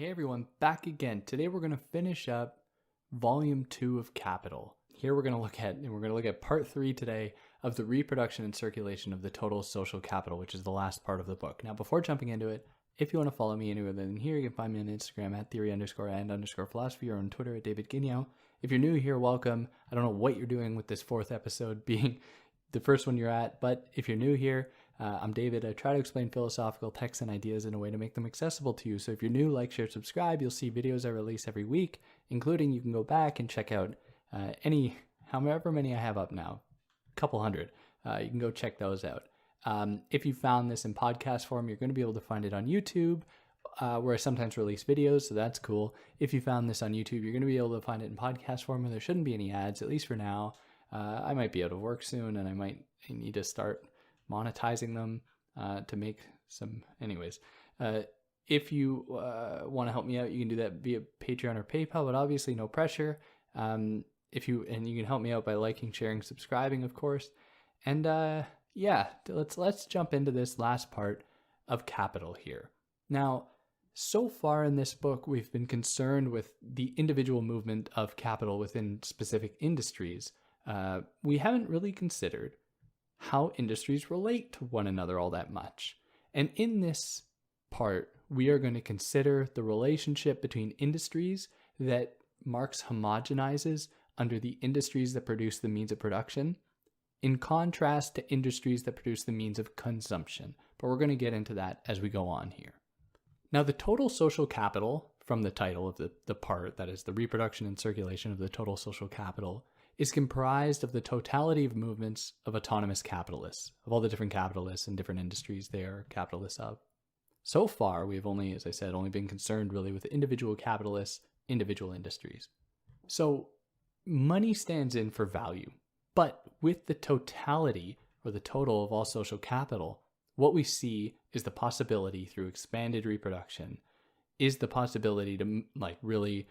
Hey everyone, back again. Today we're going to finish up Volume 2 of Capital. Here we're going to look at Part 3 today of the reproduction and circulation of the total social capital, which is the last part of the book. Now, before jumping into it, if you want to follow me anywhere than here, you can find me on Instagram at theory_and_philosophy or on Twitter at David Guignon. If you're new here, welcome. I don't know what you're doing with this fourth episode being the first one you're at, but if you're new here, I'm David. I try to explain philosophical texts and ideas in a way to make them accessible to you. So if you're new, like, share, subscribe. You'll see videos I release every week, including you can go back and check out however many I have up now, a couple hundred. You can go check those out. If you found this in podcast form, you're going to be able to find it on YouTube, where I sometimes release videos, so that's cool. If you found this on YouTube, you're going to be able to find it in podcast form, and there shouldn't be any ads, at least for now. I might be out of work soon, and I need to start monetizing them to make some. Anyways, if you want to help me out, you can do that via Patreon or PayPal, but obviously no pressure. You can help me out by liking, sharing, subscribing, of course. And let's jump into this last part of Capital here. Now, so far in this book, we've been concerned with the individual movement of capital within specific industries. We haven't really considered how industries relate to one another all that much. And in this part, we are going to consider the relationship between industries that Marx homogenizes under the industries that produce the means of production, in contrast to industries that produce the means of consumption. But we're going to get into that as we go on here. Now, the total social capital, from the title of the part, that is the reproduction and circulation of the total social capital, is comprised of the totality of movements of autonomous capitalists, of all the different capitalists and different industries they are capitalists of. So far, we've only, as I said, been concerned really with individual capitalists, individual industries. So money stands in for value, but with the totality or the total of all social capital, what we see is the possibility through expanded reproduction is the possibility to really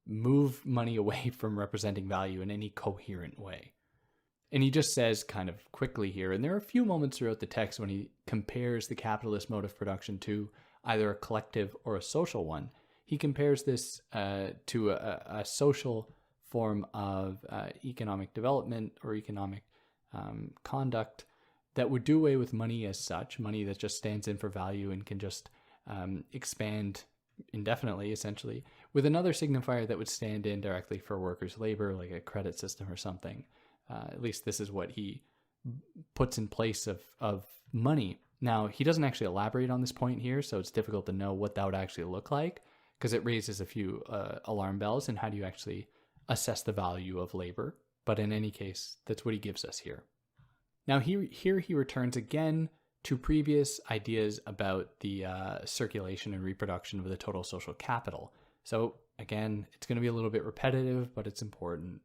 move money away from representing value in any coherent way. And he just says kind of quickly here, and there are a few moments throughout the text when he compares the capitalist mode of production to either a collective or a social one. He compares this to a social form of economic development or economic conduct that would do away with money as such, money that just stands in for value and can just expand indefinitely, essentially, with another signifier that would stand in directly for workers' labor, like a credit system or something. At least this is what he puts in place of money. Now, he doesn't actually elaborate on this point here, so it's difficult to know what that would actually look like, because it raises a few alarm bells, and how do you actually assess the value of labor? But in any case, that's what he gives us here. Now, here he returns again to previous ideas about the circulation and reproduction of the total social capital. So again, it's going to be a little bit repetitive, but it's important.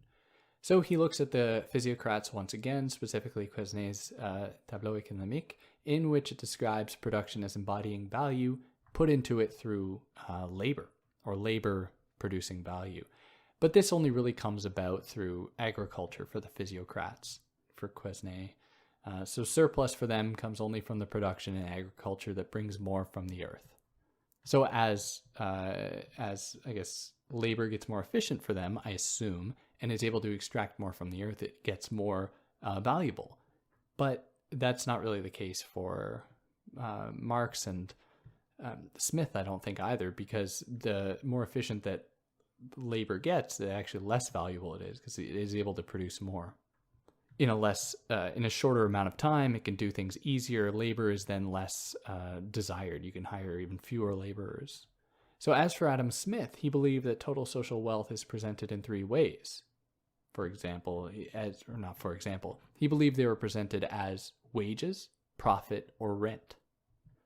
So he looks at the physiocrats once again, specifically Quesnay's Tableau économique, in which it describes production as embodying value put into it through labor, or labor producing value. But this only really comes about through agriculture for the physiocrats, for Quesnay. So surplus for them comes only from the production and agriculture that brings more from the earth. So as I guess labor gets more efficient for them, I assume, and is able to extract more from the earth, it gets more valuable. But that's not really the case for Marx and Smith, I don't think either, because the more efficient that labor gets, the actually less valuable it is, because it is able to produce more. In a shorter amount of time, it can do things easier. Labor is then less desired. You can hire even fewer laborers. So as for Adam Smith, he believed that total social wealth is presented in three ways. He believed they were presented as wages, profit, or rent.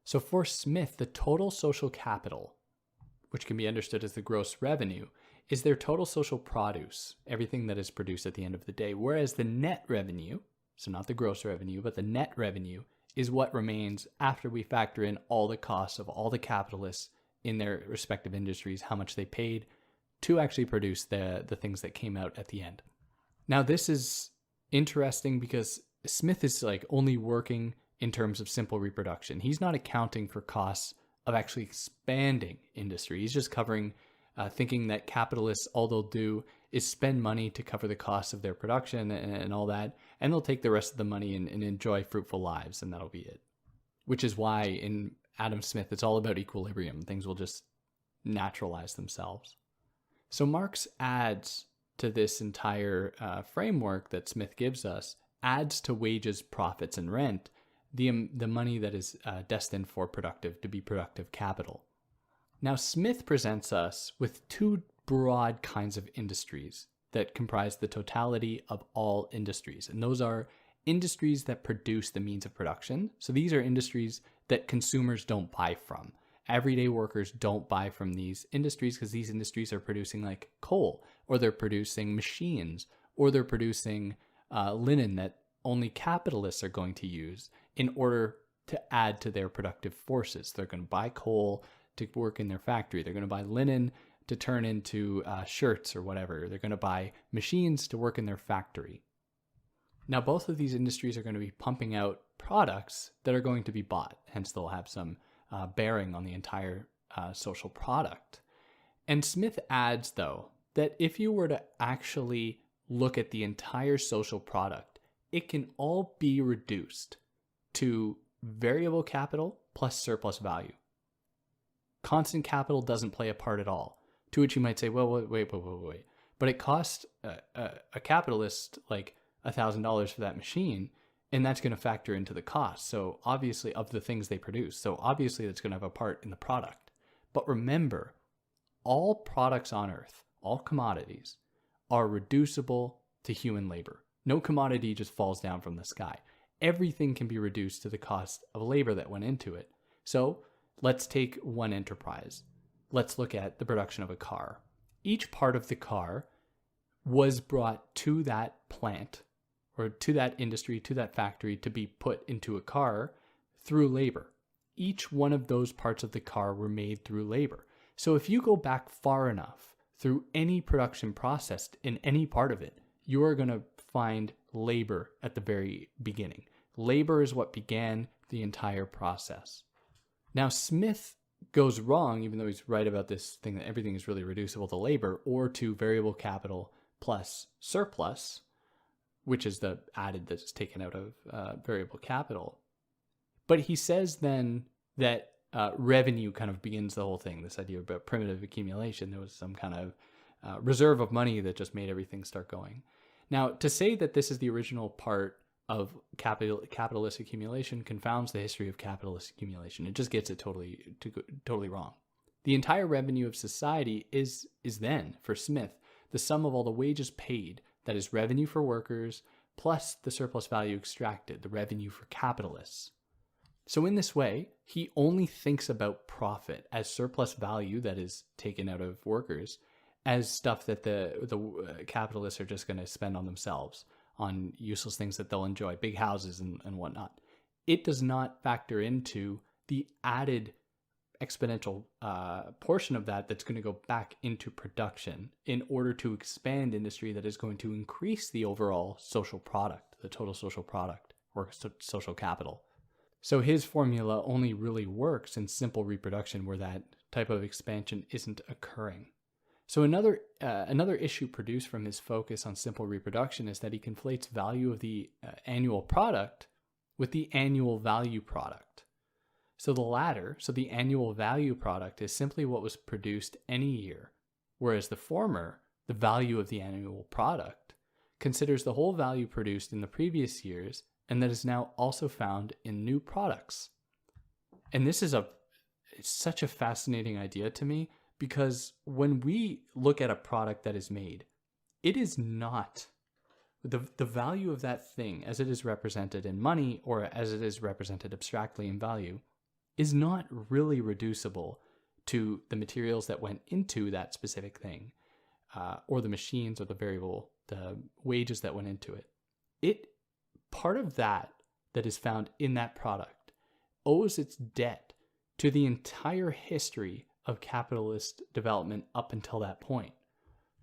So for Smith, the total social capital, which can be understood as the gross revenue, is their total social produce, everything that is produced at the end of the day, whereas the net revenue, so not the gross revenue, but the net revenue, is what remains after we factor in all the costs of all the capitalists in their respective industries, how much they paid to actually produce the things that came out at the end. Now, this is interesting because Smith is only working in terms of simple reproduction. He's not accounting for costs of actually expanding industry. He's just covering, thinking that capitalists, all they'll do is spend money to cover the costs of their production and all that, and they'll take the rest of the money and enjoy fruitful lives, and that'll be it. Which is why in Adam Smith, it's all about equilibrium. Things will just naturalize themselves. So Marx adds to this entire framework that Smith gives us, adds to wages, profits, and rent, the money that is destined for to be productive capital. Now, Smith presents us with two broad kinds of industries that comprise the totality of all industries. And those are industries that produce the means of production. So these are industries that consumers don't buy from. Everyday workers don't buy from these industries because these industries are producing like coal, or they're producing machines, or they're producing linen that only capitalists are going to use in order to add to their productive forces. They're going to buy coal to work in their factory. They're going to buy linen to turn into shirts or whatever. They're going to buy machines to work in their factory. Now, both of these industries are going to be pumping out products that are going to be bought. Hence, they'll have some bearing on the entire social product. And Smith adds, though, that if you were to actually look at the entire social product, it can all be reduced to variable capital plus surplus value. Constant capital doesn't play a part at all. To which you might say, well, wait. But it costs a capitalist like $1,000 for that machine, and that's going to factor into the cost. So obviously, of the things they produce. So obviously, that's going to have a part in the product. But remember, all products on Earth, all commodities, are reducible to human labor. No commodity just falls down from the sky. Everything can be reduced to the cost of labor that went into it. So let's take one enterprise. Let's look at the production of a car. Each part of the car was brought to that plant or to that industry, to that factory, to be put into a car through labor. Each one of those parts of the car were made through labor. So if you go back far enough through any production process in any part of it, you are going to find labor at the very beginning. Labor is what began the entire process. Now, Smith goes wrong, even though he's right about this thing that everything is really reducible to labor or to variable capital plus surplus, which is the added that's taken out of variable capital. But he says then that revenue kind of begins the whole thing, this idea about primitive accumulation. There was some kind of reserve of money that just made everything start going. Now, to say that this is the original part of capitalist accumulation confounds the history of capitalist accumulation. It just gets it totally wrong. The entire revenue of society is then, for Smith, the sum of all the wages paid, that is revenue for workers, plus the surplus value extracted, the revenue for capitalists. So in this way, he only thinks about profit as surplus value that is taken out of workers, as stuff that the capitalists are just going to spend on themselves, on useless things that they'll enjoy, big houses and whatnot. It does not factor into the added exponential portion of that that's going to go back into production in order to expand industry that is going to increase the overall social product, the total social product, or social capital. So his formula only really works in simple reproduction where that type of expansion isn't occurring. So another issue produced from his focus on simple reproduction is that he conflates value of the annual product with the annual value product. So the latter, the annual value product, is simply what was produced any year, whereas the former, the value of the annual product, considers the whole value produced in the previous years and that is now also found in new products. And this is such a fascinating idea to me, because when we look at a product that is made, it is not the value of that thing as it is represented in money or as it is represented abstractly in value is not really reducible to the materials that went into that specific thing, or the machines or the wages that went into it. Part of that is found in that product owes its debt to the entire history of capitalist development up until that point.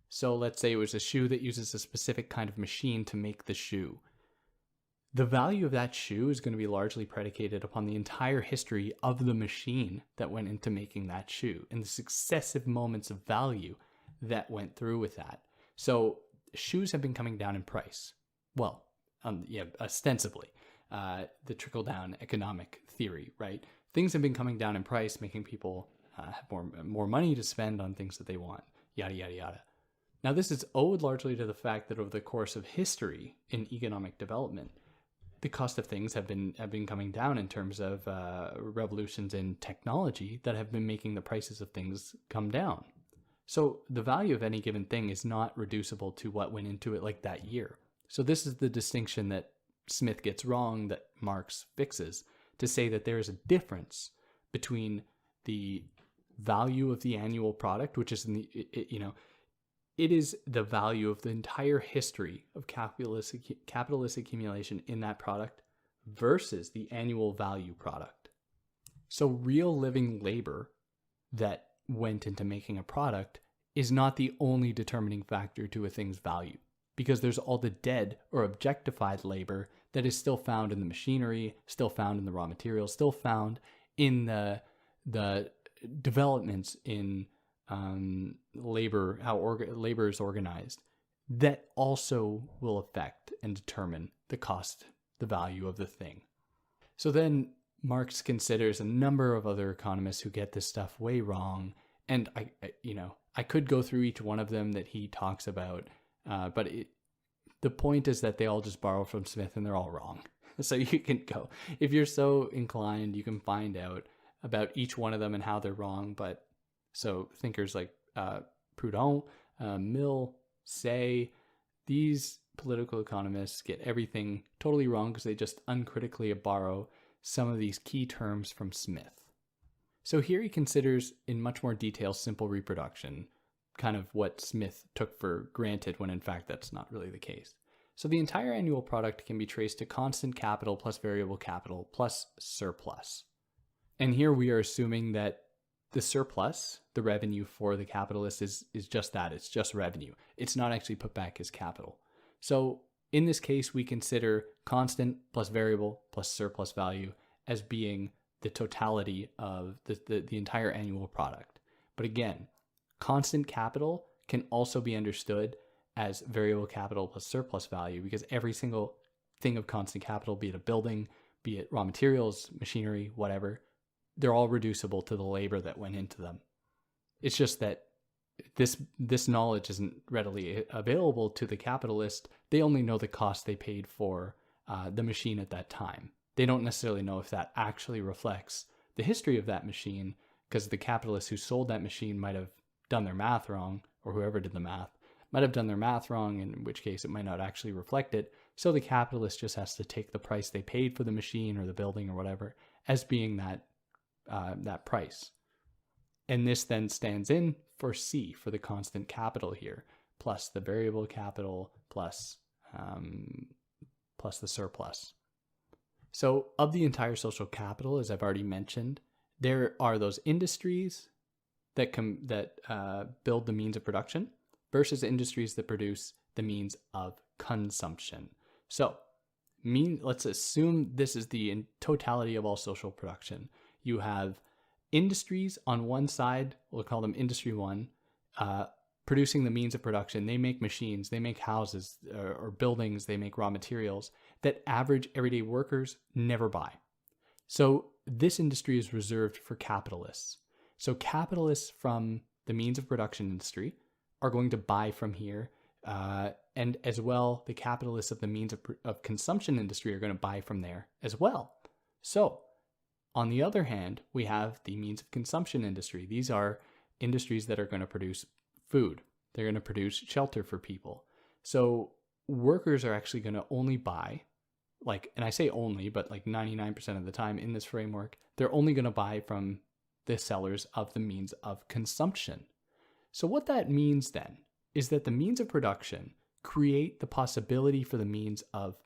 So let's say it was a shoe that uses a specific kind of machine to make the shoe. the value of that shoe is going to be largely predicated upon the entire history of the machine that went into making that shoe and the successive moments of value that went through with that. So shoes have been coming down in price. Well, ostensibly, the trickle-down economic theory, right? Things have been coming down in price, making people have more money to spend on things that they want, yada, yada, yada. Now, this is owed largely to the fact that over the course of history in economic development, the cost of things have been coming down in terms of revolutions in technology that have been making the prices of things come down. So the value of any given thing is not reducible to what went into it like that year. So this is the distinction that Smith gets wrong that Marx fixes, to say that there is a difference between the value of the annual product, which is it is the value of the entire history of capitalist accumulation in that product versus the annual value product. So real living labor that went into making a product is not the only determining factor to a thing's value, because there's all the dead or objectified labor that is still found in the machinery, still found in the raw materials, still found in the developments in labor, how labor is organized, that also will affect and determine the cost, the value of the thing. So then Marx considers a number of other economists who get this stuff way wrong, and I could go through each one of them that he talks about, but the point is that they all just borrow from Smith and they're all wrong. So you can go, if you're so inclined, you can find out about each one of them and how they're wrong. But so thinkers like Proudhon, Mill, Say, these political economists get everything totally wrong because they just uncritically borrow some of these key terms from Smith. So here he considers in much more detail simple reproduction, kind of what Smith took for granted when in fact that's not really the case. So the entire annual product can be traced to constant capital plus variable capital plus surplus. And here we are assuming that the surplus, the revenue for the capitalist, is just that. It's just revenue. It's not actually put back as capital. So in this case, we consider constant plus variable plus surplus value as being the totality of the entire annual product. But again, constant capital can also be understood as variable capital plus surplus value, because every single thing of constant capital, be it a building, be it raw materials, machinery, whatever, they're all reducible to the labor that went into them. It's just that this knowledge isn't readily available to the capitalist. They only know the cost they paid for the machine at that time. They don't necessarily know if that actually reflects the history of that machine, because the capitalist who sold that machine might have done their math wrong, or whoever did the math might have done their math wrong, in which case it might not actually reflect it. So the capitalist just has to take the price they paid for the machine or the building or whatever as being that price. And this then stands in for C, for the constant capital here, plus the variable capital, plus the surplus. So of the entire social capital, as I've already mentioned, there are those industries that build the means of production versus industries that produce the means of consumption. So let's assume this is the totality of all social production. You have industries on one side, we'll call them industry one, producing the means of production. They make machines, they make houses or buildings, they make raw materials that average everyday workers never buy. So this industry is reserved for capitalists. So capitalists from the means of production industry are going to buy from here, and as well, the capitalists of the means of consumption industry are going to buy from there as well. So on the other hand, we have the means of consumption industry. These are industries that are going to produce food. They're going to produce shelter for people. So workers are actually going to only buy, and I say only, but 99% of the time in this framework, they're only going to buy from the sellers of the means of consumption. So what that means then is that the means of production create the possibility for the means of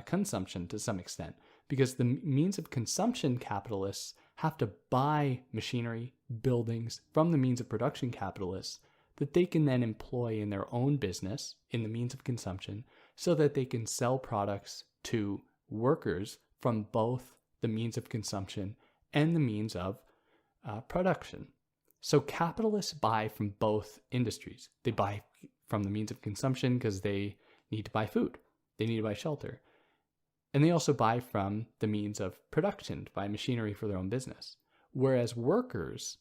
consumption to some extent, because the means of consumption capitalists have to buy machinery, buildings from the means of production capitalists that they can then employ in their own business in the means of consumption so that they can sell products to workers from both the means of consumption and the means of production. So capitalists buy from both industries. They buy from the means of consumption because they need to buy food. They need to buy shelter. And they also buy from the means of production to buy machinery for their own business. Whereas workers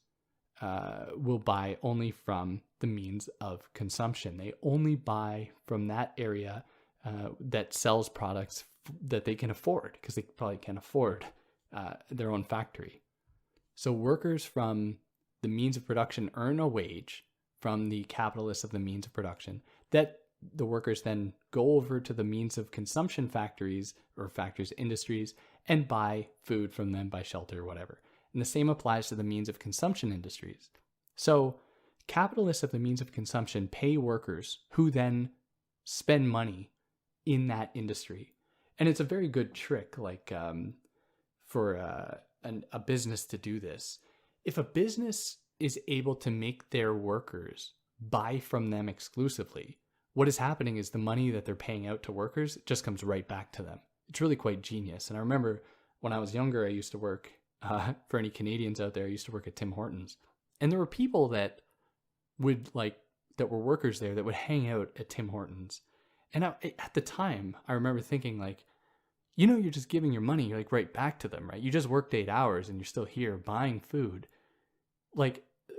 will buy only from the means of consumption. They only buy from that area that sells products that they can afford, because they probably can't afford their own factory. So workers from the means of production earn a wage from the capitalists of the means of production that the workers then go over to the means of consumption factories or industries and buy food from them, buy shelter or whatever. And the same applies to the means of consumption industries. So capitalists of the means of consumption pay workers who then spend money in that industry. And it's a very good trick, like for a business to do this. If a business is able to make their workers buy from them exclusively, what is happening is the money that they're paying out to workers just comes right back to them. It's really quite genius. And I remember when I was younger, I used to work, for any Canadians out there, I used to work at Tim Hortons. And there were people that that were workers there that would hang out at Tim Hortons. And at the time, I remember thinking you're just giving your money right back to them, right? You just worked 8 hours and you're still here buying food.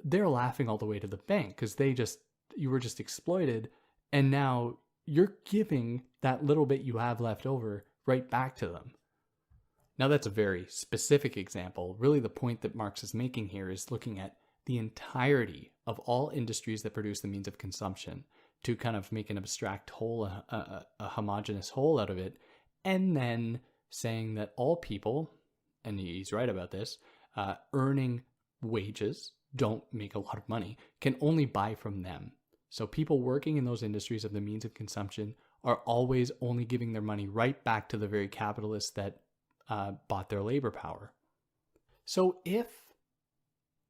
They're laughing all the way to the bank because you were just exploited. And now you're giving that little bit you have left over right back to them. Now that's a very specific example. Really the point that Marx is making here is looking at the entirety of all industries that produce the means of consumption to kind of make an abstract whole, a homogeneous whole out of it. And then saying that all people, and he's right about this, earning wages, don't make a lot of money, can only buy from them. So people working in those industries of the means of consumption are always only giving their money right back to the very capitalists that bought their labor power. So if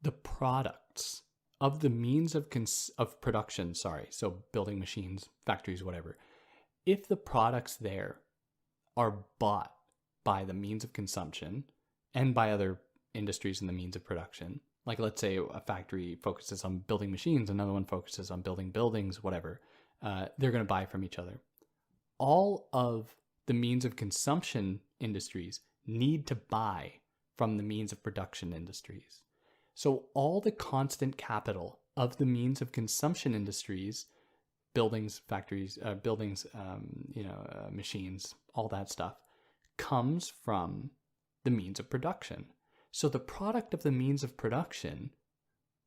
the products of the means of production, so building machines, factories, whatever, if the products there are bought by the means of consumption and by other industries in the means of production, like let's say a factory focuses on building machines, another one focuses on building buildings, whatever, they're going to buy from each other. All of the means of consumption industries need to buy from the means of production industries. So all the constant capital of the means of consumption industries, buildings, factories, machines, all that stuff, comes from the means of production. So the product of the means of production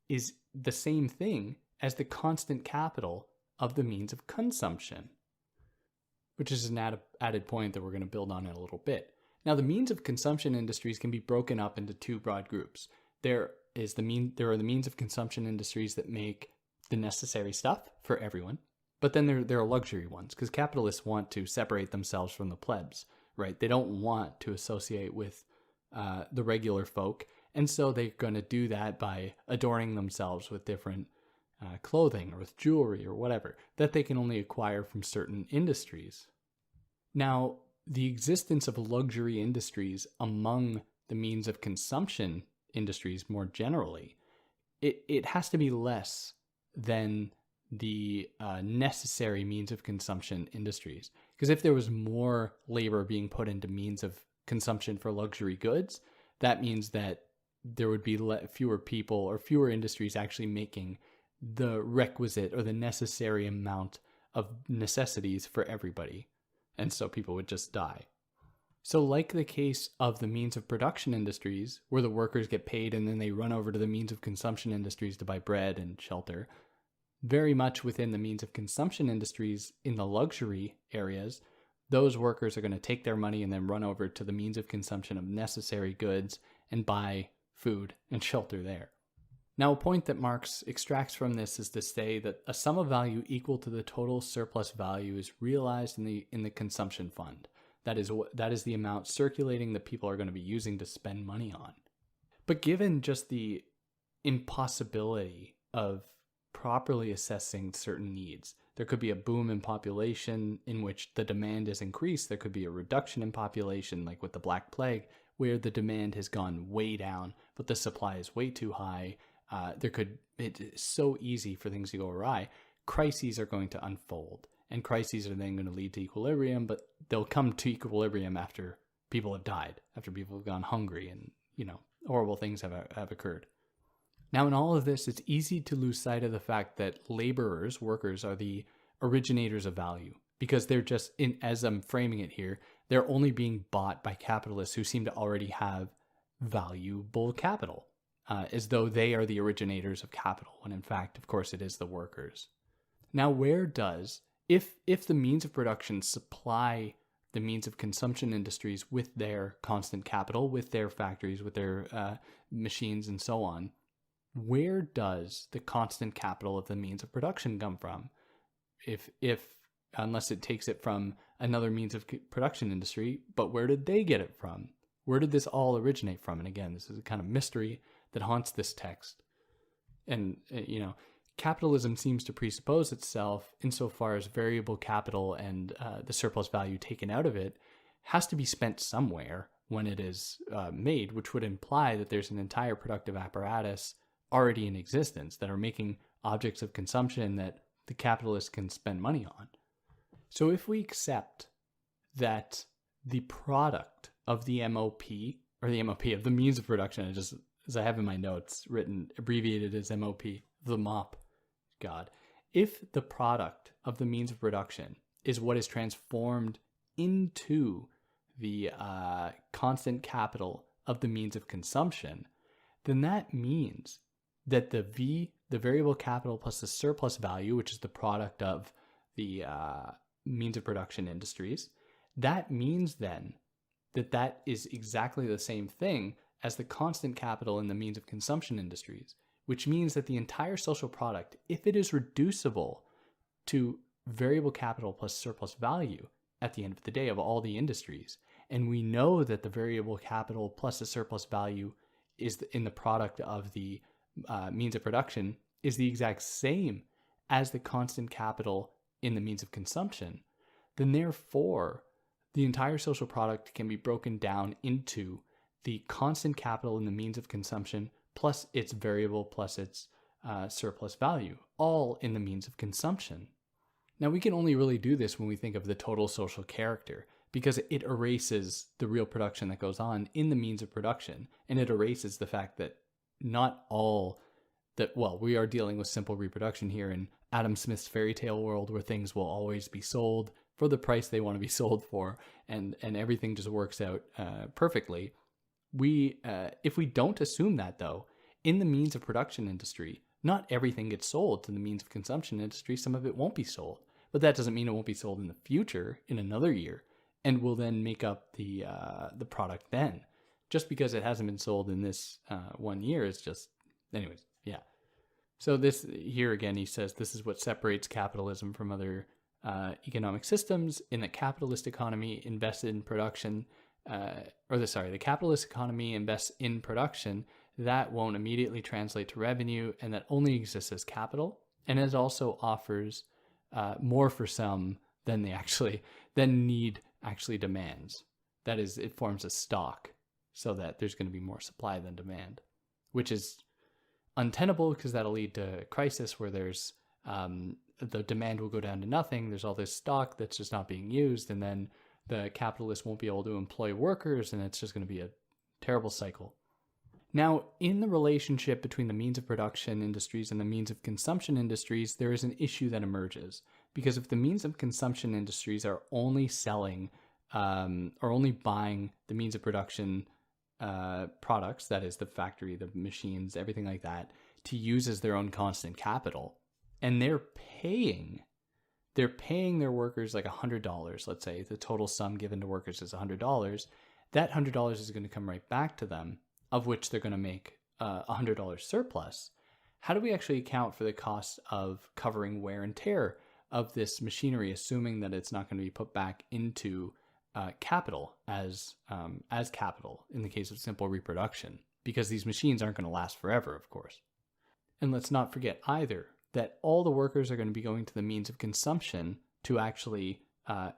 is the same thing as the constant capital of the means of consumption, which is an added point that we're going to build on in a little bit. Now, the means of consumption industries can be broken up into two broad groups. There are the means of consumption industries that make the necessary stuff for everyone, but then there are luxury ones, because capitalists want to separate themselves from the plebs, right? They don't want to associate with the regular folk, and so they're going to do that by adorning themselves with different clothing or with jewelry or whatever that they can only acquire from certain industries. Now, the existence of luxury industries among the means of consumption industries more generally, it has to be less than the necessary means of consumption industries. Because if there was more labor being put into means of consumption for luxury goods, that means that there would be fewer people or fewer industries actually making the requisite or the necessary amount of necessities for everybody. And so people would just die. So like the case of the means of production industries, where the workers get paid and then they run over to the means of consumption industries to buy bread and shelter, very much within the means of consumption industries in the luxury areas, those workers are going to take their money and then run over to the means of consumption of necessary goods and buy food and shelter there. Now, a point that Marx extracts from this is to say that a sum of value equal to the total surplus value is realized in the consumption fund. That is the amount circulating that people are going to be using to spend money on. But given just the impossibility of properly assessing certain needs, There could be a boom in population in which the demand is increased. There could be a reduction in population, like with the Black Plague, where the demand has gone way down, but the supply is way too high. It's so easy for things to go awry. Crises are going to unfold, and crises are then going to lead to equilibrium, but they'll come to equilibrium after people have died, after people have gone hungry, and, horrible things have occurred. Now, in all of this, it's easy to lose sight of the fact that workers, are the originators of value, because they're just, as I'm framing it here, they're only being bought by capitalists who seem to already have valuable capital, as though they are the originators of capital, when in fact, of course, it is the workers. Now, if the means of production supply the means of consumption industries with their constant capital, with their factories, with their machines and so on, where does the constant capital of the means of production come from? Unless it takes it from another means of production industry, but where did they get it from? Where did this all originate from? And again, this is a kind of mystery that haunts this text. And, capitalism seems to presuppose itself insofar as variable capital and the surplus value taken out of it has to be spent somewhere when it is made, which would imply that there's an entire productive apparatus already in existence that are making objects of consumption that the capitalists can spend money on. So if we accept that the product of the MOP, or the MOP of the means of production, as I have in my notes written, abbreviated as MOP, the MOP, if the product of the means of production is what is transformed into the constant capital of the means of consumption, then that means that the variable capital plus the surplus value, which is the product of the means of production industries, that means then that is exactly the same thing as the constant capital in the means of consumption industries, which means that the entire social product, if it is reducible to variable capital plus surplus value at the end of the day of all the industries, and we know that the variable capital plus the surplus value is in the product of the means of production is the exact same as the constant capital in the means of consumption, then therefore the entire social product can be broken down into the constant capital in the means of consumption plus its variable plus its surplus value, all in the means of consumption. Now, we can only really do this when we think of the total social character, because it erases the real production that goes on in the means of production, and it erases the fact that we are dealing with simple reproduction here in Adam Smith's fairy tale world, where things will always be sold for the price they want to be sold for, and everything just works out perfectly. If we don't assume that, though, in the means of production industry, not everything gets sold to the means of consumption industry. Some of it won't be sold, but that doesn't mean it won't be sold in the future, in another year, and will then make up the product then. Just because it hasn't been sold in this 1 year is just, anyways, yeah. So this here again, he says this is what separates capitalism from other economic systems, in that capitalist economy invested in production. The capitalist economy invests in production that won't immediately translate to revenue, and that only exists as capital, and it also offers more for some than need actually demands. That is, it forms a stock so that there's going to be more supply than demand, which is untenable because that'll lead to crisis where there's the demand will go down to nothing. There's all this stock that's just not being used, and then the capitalists won't be able to employ workers, and it's just going to be a terrible cycle. Now, in the relationship between the means of production industries and the means of consumption industries, there is an issue that emerges. Because if the means of consumption industries are only selling or only buying the means of production products, that is the factory, the machines, everything like that, to use as their own constant capital, and they're paying their workers like $100, let's say the total sum given to workers is $100, that $100 is going to come right back to them, of which they're going to make $100 surplus. How do we actually account for the cost of covering wear and tear of this machinery, assuming that it's not going to be put back into capital as capital in the case of simple reproduction? Because these machines aren't going to last forever, of course. And let's not forget either that all the workers are going to be going to the means of consumption to actually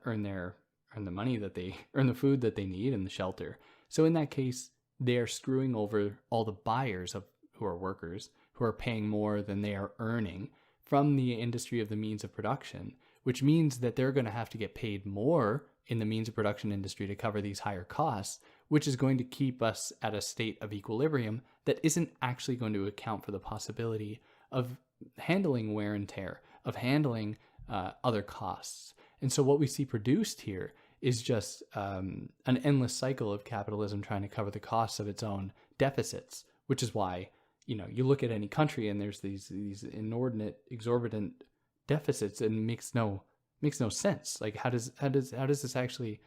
earn the money that they earn, the food that they need, and the shelter. So in that case, they are screwing over all the buyers who are workers, who are paying more than they are earning from the industry of the means of production, which means that they're going to have to get paid more in the means of production industry to cover these higher costs, which is going to keep us at a state of equilibrium that isn't actually going to account for the possibility of handling wear and tear, of handling other costs. And so what we see produced here is just an endless cycle of capitalism trying to cover the costs of its own deficits, which is why, you look at any country and there's these inordinate, exorbitant deficits, and it makes no sense. Like, how does this actually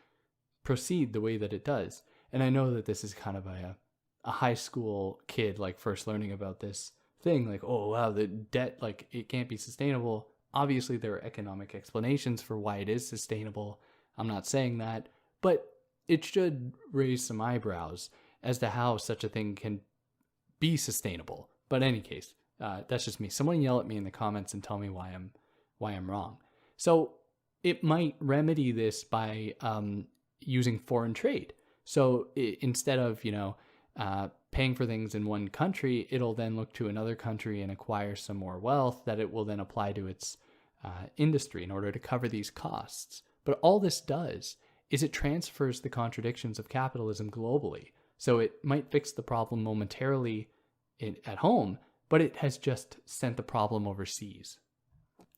proceed the way that it does? And I know that this is kind of a high school kid, like, first learning about this thing, like, oh wow, the debt, like, it can't be sustainable. Obviously there are economic explanations for why it is sustainable. I'm not saying that, but it should raise some eyebrows as to how such a thing can be sustainable. But in any case, that's just me. Someone yell at me in the comments and tell me why I'm wrong. So it might remedy this by using foreign trade. So instead of paying for things in one country, it'll then look to another country and acquire some more wealth that it will then apply to its industry in order to cover these costs. But all this does is it transfers the contradictions of capitalism globally. So it might fix the problem momentarily at home, but it has just sent the problem overseas.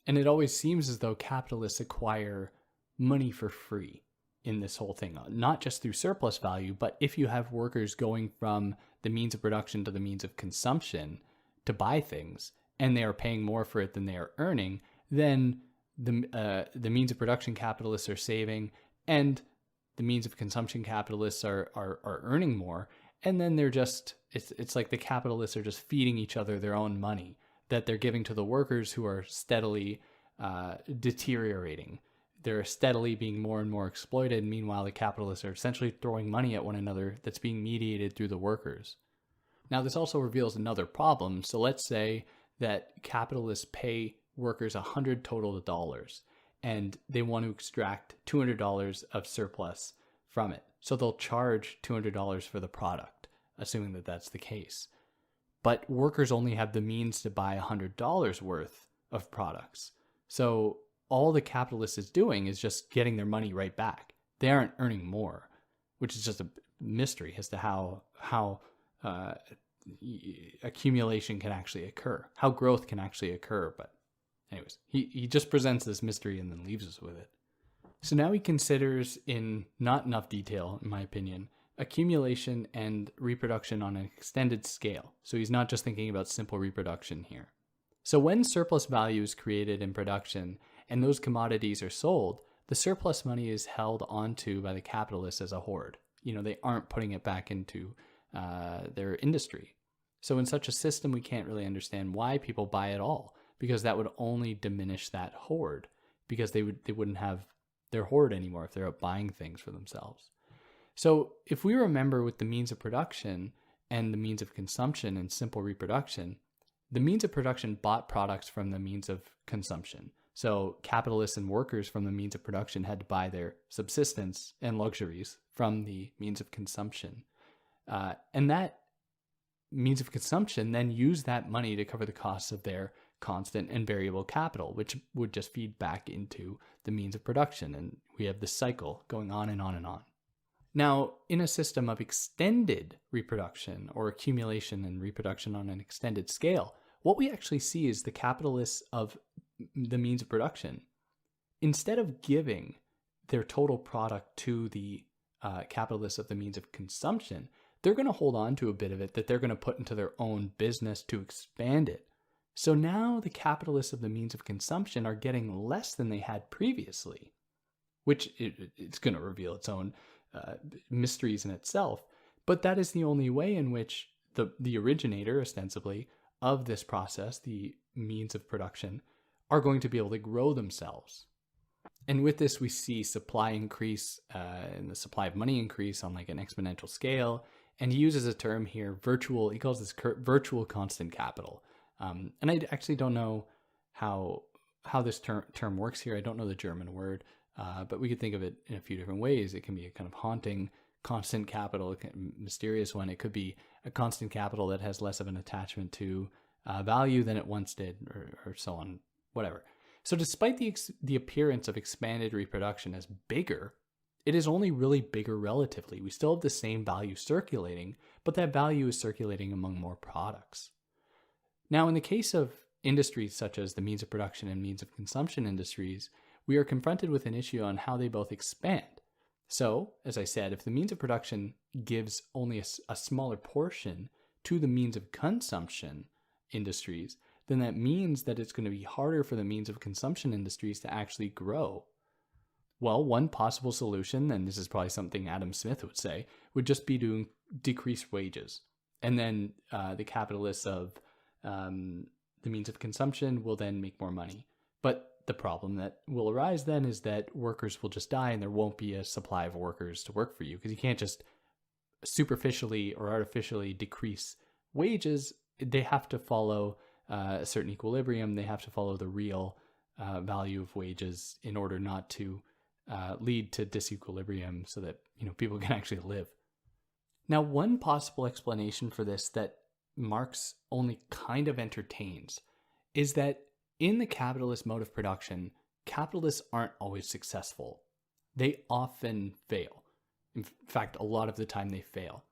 And it always seems as though capitalists acquire money for free in this whole thing, not just through surplus value, but if you have workers going from the means of production to the means of consumption to buy things, and they are paying more for it than they are earning, then the means of production capitalists are saving, and the means of consumption capitalists are earning more. And then they're just, it's like the capitalists are just feeding each other their own money that they're giving to the workers, who are steadily deteriorating. They're steadily being more and more exploited. Meanwhile, the capitalists are essentially throwing money at one another that's being mediated through the workers. Now, this also reveals another problem. So let's say that capitalists pay workers $100 total dollars, and they want to extract $200 of surplus from it. So they'll charge $200 for the product, assuming that that's the case. But workers only have the means to buy $100 worth of products. So all the capitalist is doing is just getting their money right back. They aren't earning more, which is just a mystery as to how accumulation can actually occur, how growth can actually occur. But anyways, he just presents this mystery and then leaves us with it. So now he considers, in not enough detail, in my opinion, accumulation and reproduction on an extended scale. So he's not just thinking about simple reproduction here. So when surplus value is created in production and those commodities are sold, the surplus money is held onto by the capitalists as a hoard. They aren't putting it back into their industry. So in such a system, we can't really understand why people buy at all, because that would only diminish that hoard, because they wouldn't have their hoard anymore if they're out buying things for themselves. So if we remember with the means of production and the means of consumption and simple reproduction, the means of production bought products from the means of consumption. So capitalists and workers from the means of production had to buy their subsistence and luxuries from the means of consumption. And that means of consumption then used that money to cover the costs of their constant and variable capital, which would just feed back into the means of production. And we have this cycle going on and on and on. Now, in a system of extended reproduction, or accumulation and reproduction on an extended scale, what we actually see is the capitalists of the means of production, instead of giving their total product to the capitalists of the means of consumption, they're going to hold on to a bit of it that they're going to put into their own business to expand it. So now the capitalists of the means of consumption are getting less than they had previously, which it's going to reveal its own mysteries in itself. But that is the only way in which the originator, ostensibly, of this process, the means of production, are going to be able to grow themselves. And with this, we see supply increase and the supply of money increase on like an exponential scale. And he uses a term here, he calls this virtual constant capital. And I actually don't know how this term works here. I don't know the German word, but we could think of it in a few different ways. It can be a kind of haunting constant capital, a mysterious one. It could be a constant capital that has less of an attachment to value than it once did, or so on, whatever. So despite the appearance of expanded reproduction as bigger, it is only really bigger relatively. We still have the same value circulating, but that value is circulating among more products. Now, in the case of industries such as the means of production and means of consumption industries, we are confronted with an issue on how they both expand. So, as I said, if the means of production gives only a smaller portion to the means of consumption industries, then that means that it's going to be harder for the means of consumption industries to actually grow. Well, one possible solution, and this is probably something Adam Smith would say, would just be to decrease wages. And then the capitalists of the means of consumption will then make more money. But the problem that will arise then is that workers will just die and there won't be a supply of workers to work for you, because you can't just superficially or artificially decrease wages. They have to follow a certain equilibrium. They have to follow the real value of wages in order not to lead to disequilibrium, so that people can actually live. Now, one possible explanation for this that Marx only kind of entertains is that in the capitalist mode of production, capitalists aren't always successful. They often fail. In fact, a lot of the time they fail.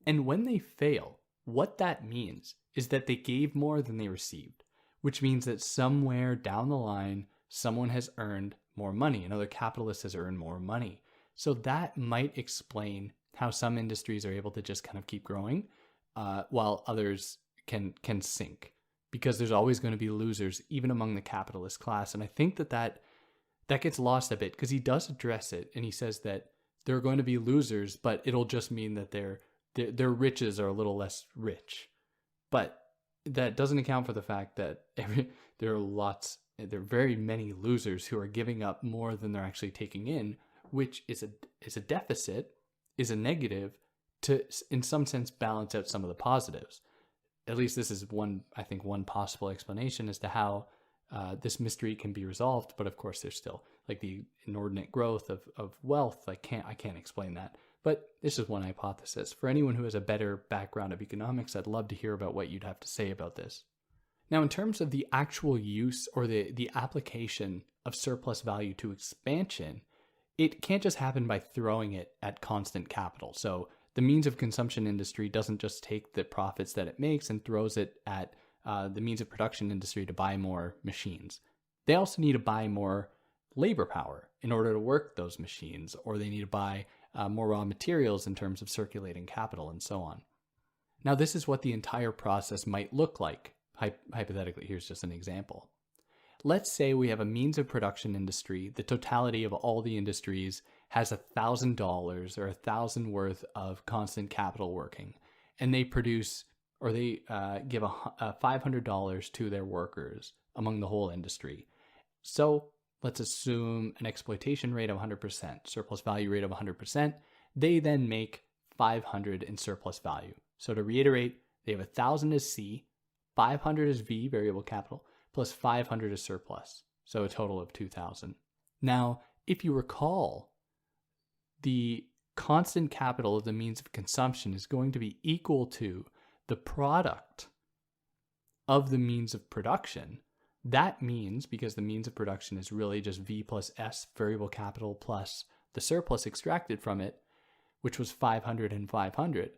And when they fail, what that means is that they gave more than they received, which means that somewhere down the line, someone has earned more money. Another capitalist has earned more money. So that might explain how some industries are able to just kind of keep growing, while others can sink, because there's always going to be losers even among the capitalist class. And I think that gets lost a bit, because he does address it, and he says that there are going to be losers, but it'll just mean that their riches are a little less rich. But that doesn't account for the fact that there are very many losers who are giving up more than they're actually taking in, which is a deficit, is a negative, to in some sense balance out some of the positives. At least this is one possible explanation as to how this mystery can be resolved. But of course, there's still like the inordinate growth of wealth. I can't explain that. But this is one hypothesis. For anyone who has a better background of economics, I'd love to hear about what you'd have to say about this. Now, in terms of the actual use or the application of surplus value to expansion, it can't just happen by throwing it at constant capital. So the means of consumption industry doesn't just take the profits that it makes and throws it at the means of production industry to buy more machines. They also need to buy more labor power in order to work those machines, or they need to buy more raw materials in terms of circulating capital and so on. Now, this is what the entire process might look like. Hypothetically, here's just an example. Let's say we have a means of production industry. The totality of all the industries has $1,000 or 1,000 worth of constant capital working, and they produce, or they give $500 to their workers among the whole industry. So let's assume an exploitation rate of 100%, surplus value rate of 100%. They then make 500 in surplus value. So to reiterate, they have 1,000 as C, 500 as V, variable capital, plus 500 as surplus. So a total of 2,000. Now, if you recall, the constant capital of the means of consumption is going to be equal to the product of the means of production. That means, because the means of production is really just V plus S, variable capital, plus the surplus extracted from it, which was 500 and 500,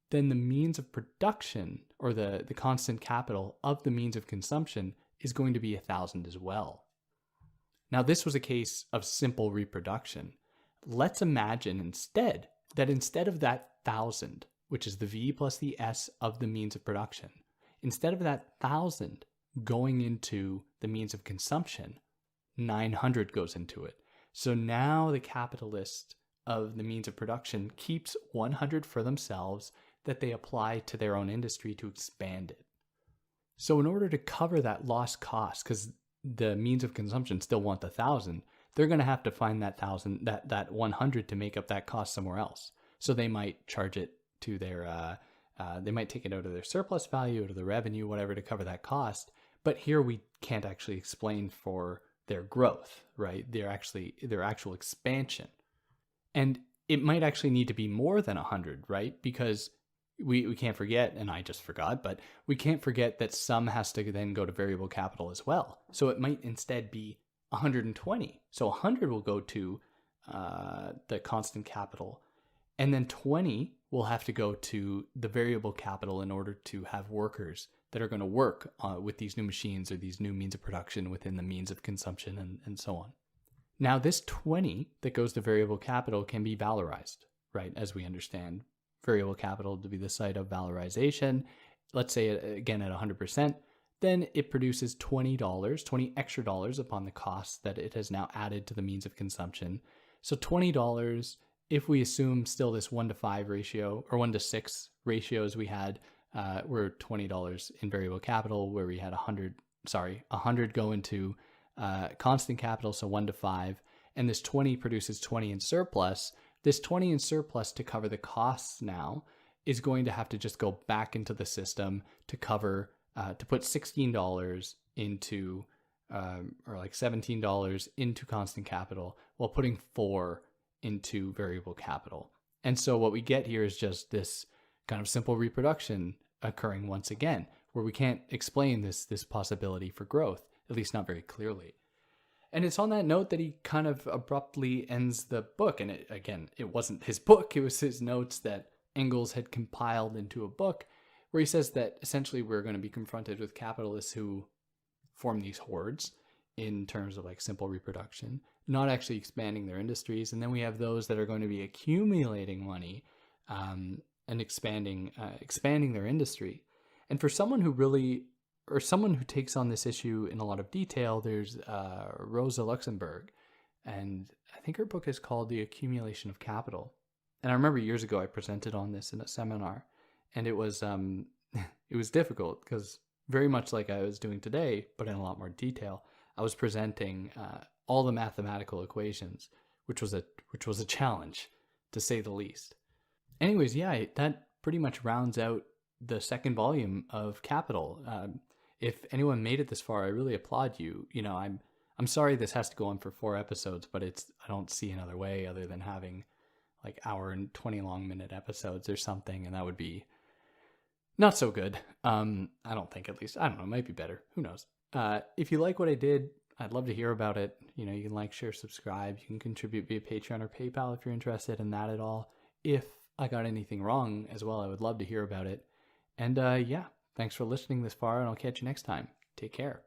then the means of production, or the constant capital of the means of consumption, is going to be 1,000 as well. Now, this was a case of simple reproduction. Let's imagine instead of that 1,000, which is the V plus the S of the means of production, instead of that 1,000 going into the means of consumption, 900 goes into it. So now the capitalist of the means of production keeps 100 for themselves that they apply to their own industry to expand it. So in order to cover that lost cost, because the means of consumption still want the 1,000, they're going to have to find that 1,000, that 100 to make up that cost somewhere else. So they might charge it to their, they might take it out of their surplus value, out of the revenue, whatever, to cover that cost. But here we can't actually explain for their growth, right? Their actual expansion. And it might actually need to be more than 100, right? Because we can't forget, and I just forgot, but we can't forget that some has to then go to variable capital as well. So it might instead be 120. So 100 will go to the constant capital, and then 20 will have to go to the variable capital in order to have workers that are going to work with these new machines or these new means of production within the means of consumption and so on. Now, this 20 that goes to variable capital can be valorized, right? As we understand variable capital to be the site of valorization, let's say again at 100%, then it produces $20 extra dollars upon the cost that it has now added to the means of consumption. So $20, if we assume still this 1-to-5 ratio or 1-to-6 ratio as we had, were $20 in variable capital, where we had 100 go into constant capital, so 1-to-5, and this 20 produces 20 in surplus. This 20 in surplus to cover the costs now is going to have to just go back into the system to cover, to put $16 into, or like $17 into constant capital while putting 4 into variable capital. And so what we get here is just this kind of simple reproduction occurring once again, where we can't explain this possibility for growth, at least not very clearly. And it's on that note that he kind of abruptly ends the book. And it wasn't his book, it was his notes that Engels had compiled into a book, where he says that essentially we're going to be confronted with capitalists who form these hordes in terms of like simple reproduction, not actually expanding their industries. And then we have those that are going to be accumulating money and expanding their industry. And for someone who takes on this issue in a lot of detail, there's Rosa Luxemburg, and I think her book is called The Accumulation of Capital. And I remember years ago I presented on this in a seminar, and it was difficult because very much like I was doing today, but in a lot more detail, I was presenting all the mathematical equations, which was a challenge, to say the least. Anyways, yeah, that pretty much rounds out the second volume of Capital. If anyone made it this far, I really applaud you. You know, I'm sorry this has to go on for 4 episodes, but I don't see another way other than having like hour and 20 long minute episodes or something, and that would be not so good. I don't think, at least. I don't know, it might be better. Who knows? If you like what I did, I'd love to hear about it. You know, you can like, share, subscribe. You can contribute via Patreon or PayPal if you're interested in that at all. If I got anything wrong as well, I would love to hear about it. And yeah, thanks for listening this far, and I'll catch you next time. Take care.